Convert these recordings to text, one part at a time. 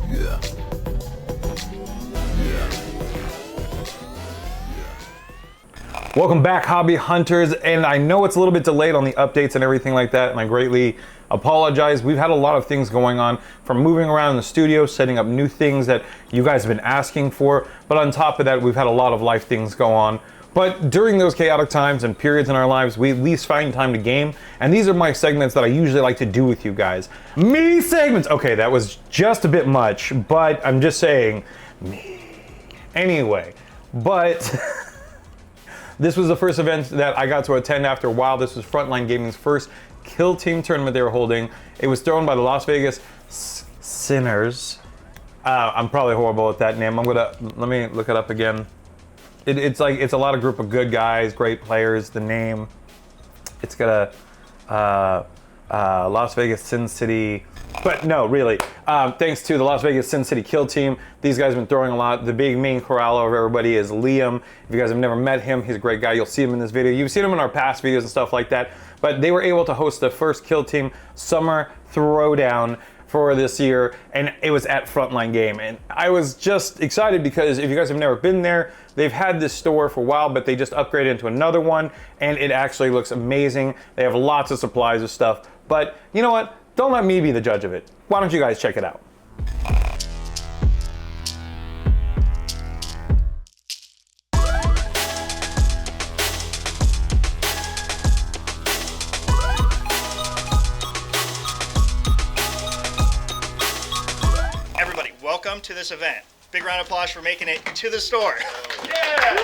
Yeah. Welcome back, hobby hunters, and I know it's a little bit delayed on the updates and everything like that, and I greatly apologize. We've had a lot of things going on, from moving around in the studio, setting up new things that you guys have been asking for, but on top of that, we've had a lot of life things go on. But during those chaotic times and periods in our lives, we at least find time to game, and these are my segments that I usually like to do with you guys. Me segments! Okay, that was just a bit much, but I'm just saying, me. Anyway, but... This was the first event that I got to attend after a while. This was Frontline Gaming's first Kill Team tournament they were holding. It was thrown by the Las Vegas Sinners. I'm probably horrible at that name. Let me look it up again. It's a lot of group of good guys, great players. The name, it's got a Las Vegas Sin City. But no, really, thanks to the Las Vegas Sin City Kill Team, these guys have been throwing a lot. The big main corral of everybody is Liam. If you guys have never met him, he's a great guy. You'll see him in this video. You've seen him in our past videos and stuff like that. But they were able to host the first Kill Team Summer Throwdown for this year, and it was at Frontline Game. And I was just excited because if you guys have never been there, they've had this store for a while, but they just upgraded into another one, and it actually looks amazing. They have lots of supplies of stuff. But you know what? Don't let me be the judge of it. Why don't you guys check it out? Everybody, welcome to this event. Big round of applause for making it to the store. Yeah!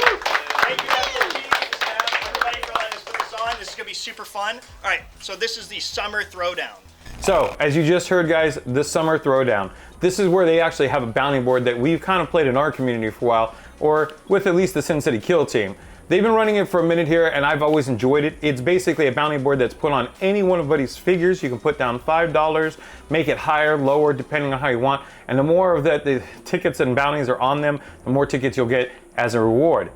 Thank you everybody for letting us put this on. This is going to be super fun. All right, so this is the Summer Throwdown. So, as you just heard, guys, the Summer Throwdown. This is where they actually have a bounty board that we've kind of played in our community for a while, or with at least the Sin City Kill Team. They've been running it for a minute here, and I've always enjoyed it. It's basically a bounty board that's put on any one of buddy's figures. You can put down $5, make it higher, lower, depending on how you want. And the more of that the tickets and bounties are on them, the more tickets you'll get as a reward.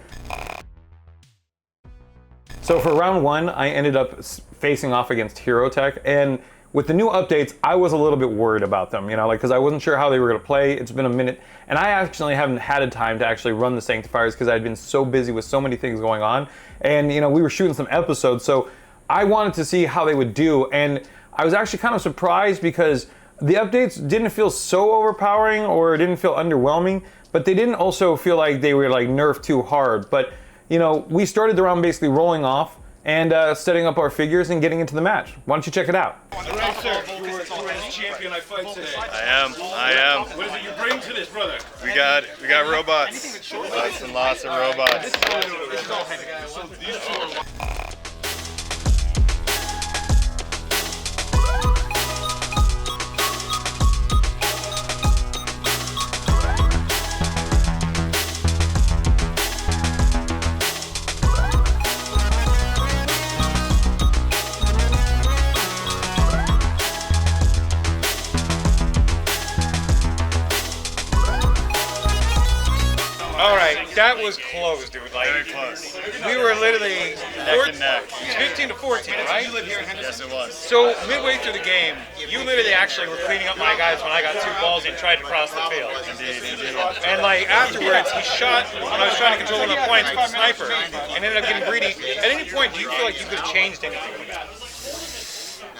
So for round one, I ended up facing off against Hvnterx, and with the new updates, I was a little bit worried about them, because I wasn't sure how they were going to play. It's been a minute, and I actually haven't had a time to actually run the Sanctifiers because I'd been so busy with so many things going on, and we were shooting some episodes, so I wanted to see how they would do, and I was actually kind of surprised because the updates didn't feel so overpowering or didn't feel underwhelming, but they didn't also feel like they were nerfed too hard. But we started the round basically rolling off and setting up our figures and getting into the match. Why don't you check it out? All right, sir. You are the champion I fight today. I am. What is it you bring to this, brother? We got robots. Lots and lots of robots. That was close, dude. Very close. We were literally Neck and neck. 15 to 14, right? Yes, it was. So midway through the game, you literally actually were cleaning up my guys when I got two balls and tried to cross the field. Indeed. And afterwards, he shot when I was trying to control one of the points with the sniper and ended up getting greedy. At any point, do you feel like you could have changed anything with that?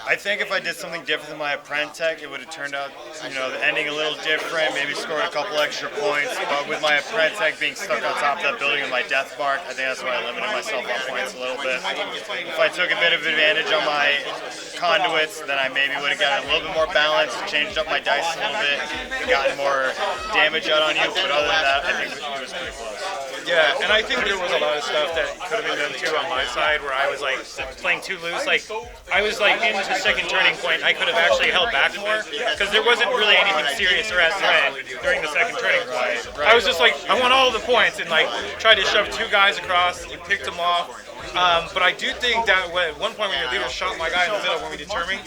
I think if I did something different than my Hvnterx, it would have turned out, the ending a little different, maybe scored a couple extra points. But with my Hvnterx being stuck on top of that building with my death mark, I think that's why I limited myself on points a little bit. If I took a bit of advantage on my conduits, then I maybe would have gotten a little bit more balance, changed up my dice a little bit, and gotten more damage out on you. But other than that, I think it was pretty close. Yeah, and I think there was a lot of stuff that could have been done too on my side where I was playing too loose. I was into second turning point. I could have actually held back more because there wasn't really anything serious or at threat during the second turning point. I was just I want all the points and tried to shove two guys across. You picked them off. But I do think that at one point when your leader shot my guy in the middle when we determined,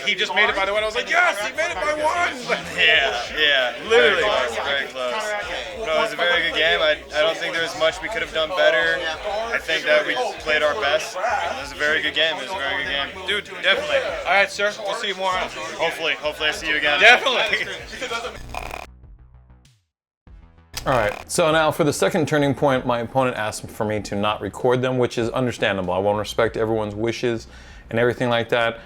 he just made it by the one. I was like, yes, he made it by one. Yeah, literally. Very close. No, it was a very good game. I don't think there was much we could have done better. I think that we played our best. It was a very good game. It was a very good game. Dude, definitely. All right, sir. We'll see you more on. Hopefully I see you again. Definitely. All right, so now for the second turning point, my opponent asked for me to not record them, which is understandable. I want to respect everyone's wishes and everything like that.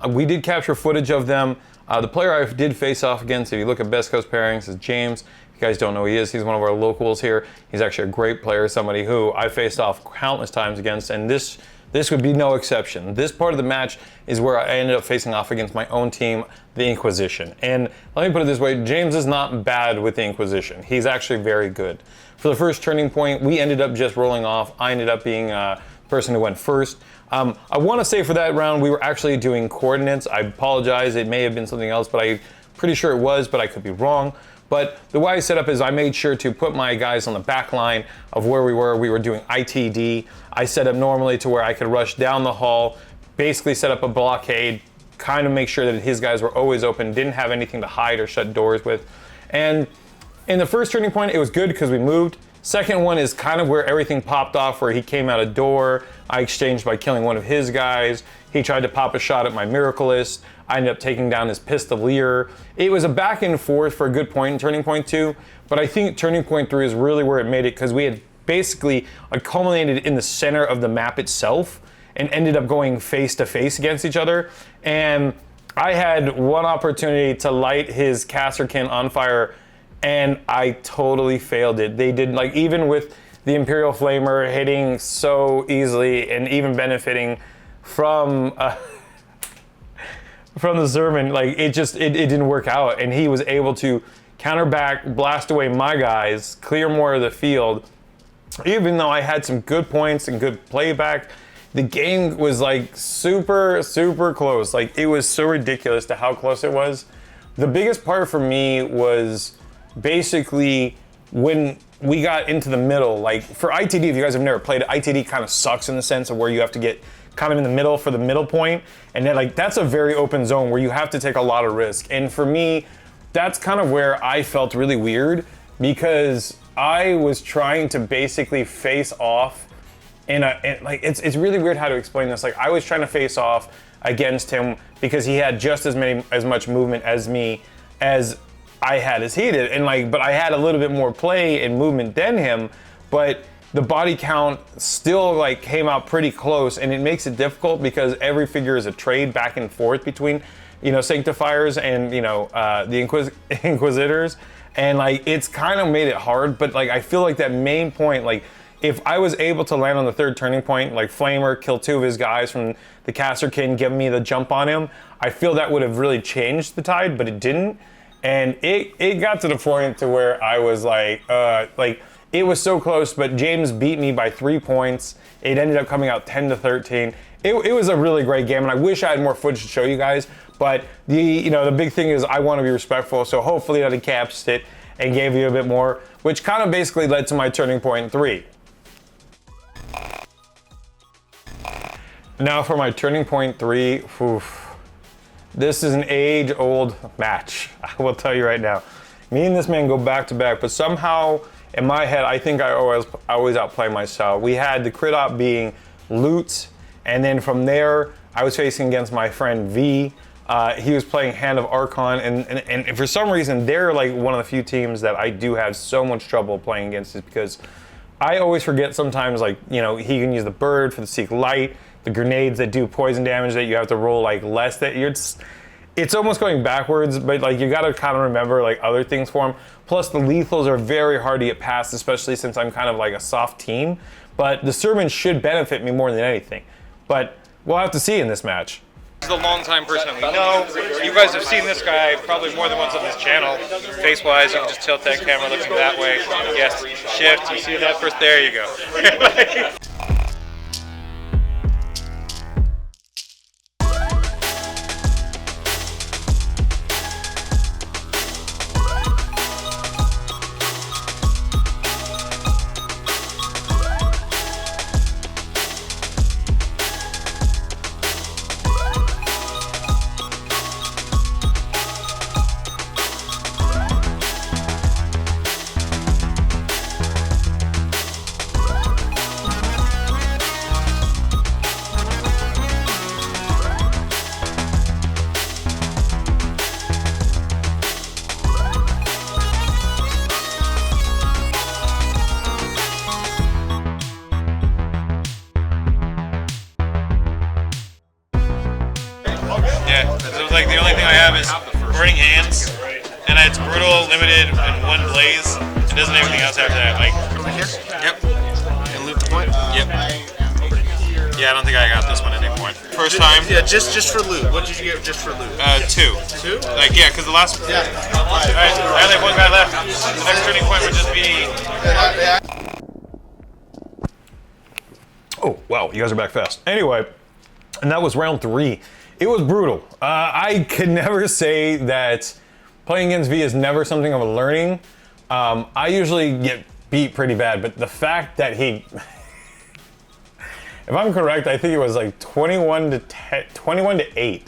We did capture footage of them. The player I did face off against, if you look at Best Coast Pairings, is James. If you guys don't know who he is, he's one of our locals here. He's actually a great player, somebody who I faced off countless times against, and this would be no exception. This part of the match is where I ended up facing off against my own team, the Inquisition. And let me put it this way, James is not bad with the Inquisition. He's actually very good. For the first turning point, we ended up just rolling off. I ended up being the person who went first. I want to say for that round, we were actually doing coordinates. I apologize, it may have been something else, but I'm pretty sure it was, but I could be wrong. But the way I set up is I made sure to put my guys on the back line of where we were. We were doing ITD. I set up normally to where I could rush down the hall, basically set up a blockade, kind of make sure that his guys were always open, didn't have anything to hide or shut doors with. And in the first turning point, it was good because we moved. Second one is kind of where everything popped off, where he came out a door. I exchanged by killing one of his guys. He tried to pop a shot at my Miracleist. I ended up taking down his Pistolier. It was a back and forth for a good point in turning point 2, but I think turning point 3 is really where it made it, because we had basically culminated in the center of the map itself and ended up going face to face against each other. And I had one opportunity to light his Casterkin on fire, and I totally failed it. They did, like, even with the Imperial Flamer hitting so easily and even benefiting from the Zerman, like, it didn't work out, and he was able to counter back, blast away my guys, clear more of the field. Even though I had some good points and good playback, the game was like super, super close. Like, it was so ridiculous to how close it was. The biggest part for me was basically when we got into the middle. Like, for ITD, if you guys have never played it, ITD kind of sucks in the sense of where you have to get kind of in the middle for the middle point, and then, like, that's a very open zone where you have to take a lot of risk. And for me, that's kind of where I felt really weird, because I was trying to basically face off and like, it's really weird how to explain this. Like, I was trying to face off against him because he had just as much movement as me as I had as he did, and like, but I had a little bit more play and movement than him, but the body count still like came out pretty close, and it makes it difficult because every figure is a trade back and forth between, you know, Sanctifiers and, you know, the Inquisitors, and like, it's kind of made it hard. But like, I feel like that main point, like, if I was able to land on the third turning point, like Flamer, kill 2 of his guys from the Casterkin, give me the jump on him, I feel that would have really changed the tide, but it didn't. And it got to the point to where I was like, it was so close, but James beat me by 3 points. It ended up coming out 10-13. It was a really great game, and I wish I had more footage to show you guys, but the big thing is I want to be respectful, so hopefully that encapsulated it and gave you a bit more, which kind of basically led to my turning point 3. Now for my turning point 3, this is an age-old match, I will tell you right now. Me and this man go back to back, but somehow in my head, I think I always outplay myself. We had the crit op being loot, and then from there, I was facing against my friend V. He was playing handofarchon, and for some reason, they're like one of the few teams that I do have so much trouble playing against, is because I always forget sometimes, like, you know, he can use the bird for the seek light, the grenades that do poison damage that you have to roll like less, that it's almost going backwards, but like, you gotta kind of remember like other things for him. Plus the lethals are very hard to get past, especially since I'm kind of like a soft team, but the sermon should benefit me more than anything. But we'll have to see in this match. He's a long-time person we know. You guys have seen this guy probably more than once on this channel. Face-wise, you can just tilt that camera looking that way. Yes, shift, you see that first, there you go. Yeah, it was like the only thing I have is burning hands, and it's brutal, limited, and one blaze. It doesn't have anything else after that. Like, Over here? yep, And loot the point? yep. Yeah, I don't think I got this one at any point. First time. Yeah, just for loot. What did you get just for loot? 2. 2? Like, yeah, because the last. Yeah. All right, I only have one guy left. The next turning point would just be. Oh, wow, you guys are back fast. Anyway, and that was round 3. It was brutal. I could never say that playing against V is never something of a learning. I usually get beat pretty bad, but the fact that he, if I'm correct, I think it was like 21 to 8.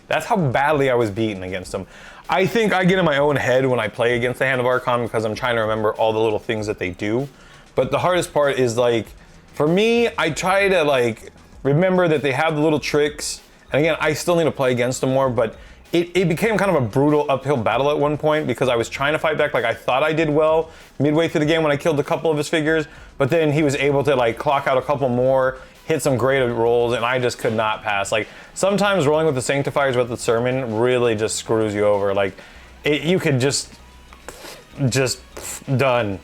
That's how badly I was beaten against him. I think I get in my own head when I play against the Hand of Archon because I'm trying to remember all the little things that they do. But the hardest part is like, for me, I try to like remember that they have the little tricks. And again, I still need to play against them more, but it became kind of a brutal uphill battle at one point because I was trying to fight back. Like I thought I did well midway through the game when I killed a couple of his figures, but then he was able to like clock out a couple more, hit some great rolls, and I just could not pass. Like sometimes rolling with the Sanctifiers with the Sermon really just screws you over. Like you could just done.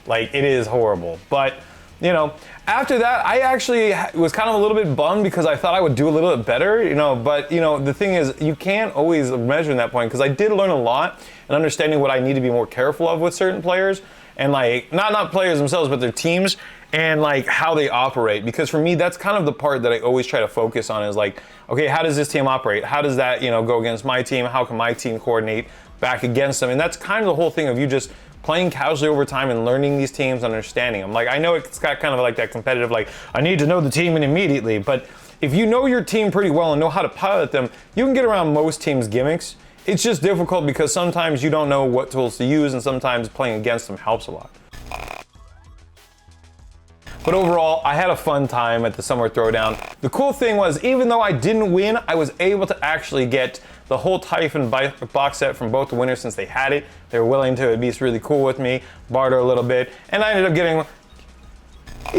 Like it is horrible. But you know, after that, I actually was kind of a little bit bummed because I thought I would do a little bit better, you know, but you know, the thing is you can't always measure in that point because I did learn a lot and understanding what I need to be more careful of with certain players and like, not players themselves, but their teams and like how they operate. Because for me, that's kind of the part that I always try to focus on is like, okay, how does this team operate? How does that, you know, go against my team? How can my team coordinate back against them? And that's kind of the whole thing of you just playing casually over time and learning these teams, understanding them. Like I know it's got kind of like that competitive, like I need to know the team immediately, but if you know your team pretty well and know how to pilot them, you can get around most teams' gimmicks. It's just difficult because sometimes you don't know what tools to use and sometimes playing against them helps a lot. But overall, I had a fun time at the Summer Throwdown. The cool thing was, even though I didn't win, I was able to actually get the whole Typhon box set from both the winners since they had it. They were willing to be really cool with me, barter a little bit, and I ended up getting,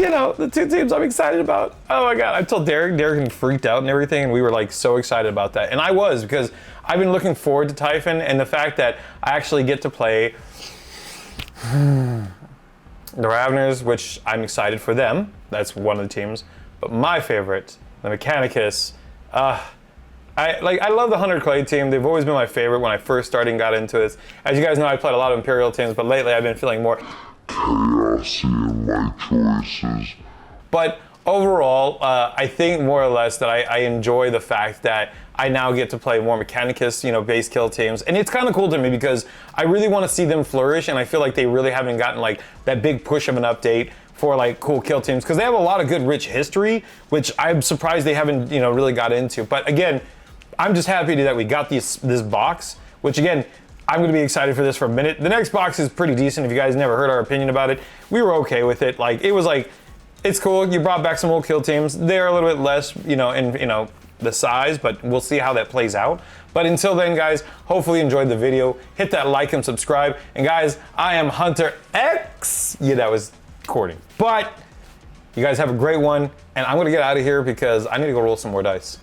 you know, the 2 teams I'm excited about. Oh my God, I told Derek freaked out and everything, and we were like so excited about that. And I was, because I've been looking forward to Typhon, and the fact that I actually get to play the Ravners, which I'm excited for them. That's one of the teams. But my favorite, the Mechanicus, I love the 100 Clay team. They've always been my favorite when I first started and got into this. As you guys know, I played a lot of Imperial teams, but lately I've been feeling more chaosy in my choices. But overall, I think more or less that I enjoy the fact that I now get to play more Mechanicus, you know, base kill teams. And it's kind of cool to me because I really want to see them flourish, and I feel like they really haven't gotten like that big push of an update for like cool kill teams because they have a lot of good rich history, which I'm surprised they haven't, you know, really got into. But again, I'm just happy that we got this box, which again, I'm going to be excited for this for a minute. The next box is pretty decent. If you guys never heard our opinion about it, we were okay with it. Like, it was like, it's cool. You brought back some old kill teams. They're a little bit less, you know, in, you know, the size, but we'll see how that plays out. But until then, guys, hopefully you enjoyed the video. Hit that like and subscribe. And guys, I am HvnterX. Yeah, that was recording. But you guys have a great one. And I'm going to get out of here because I need to go roll some more dice.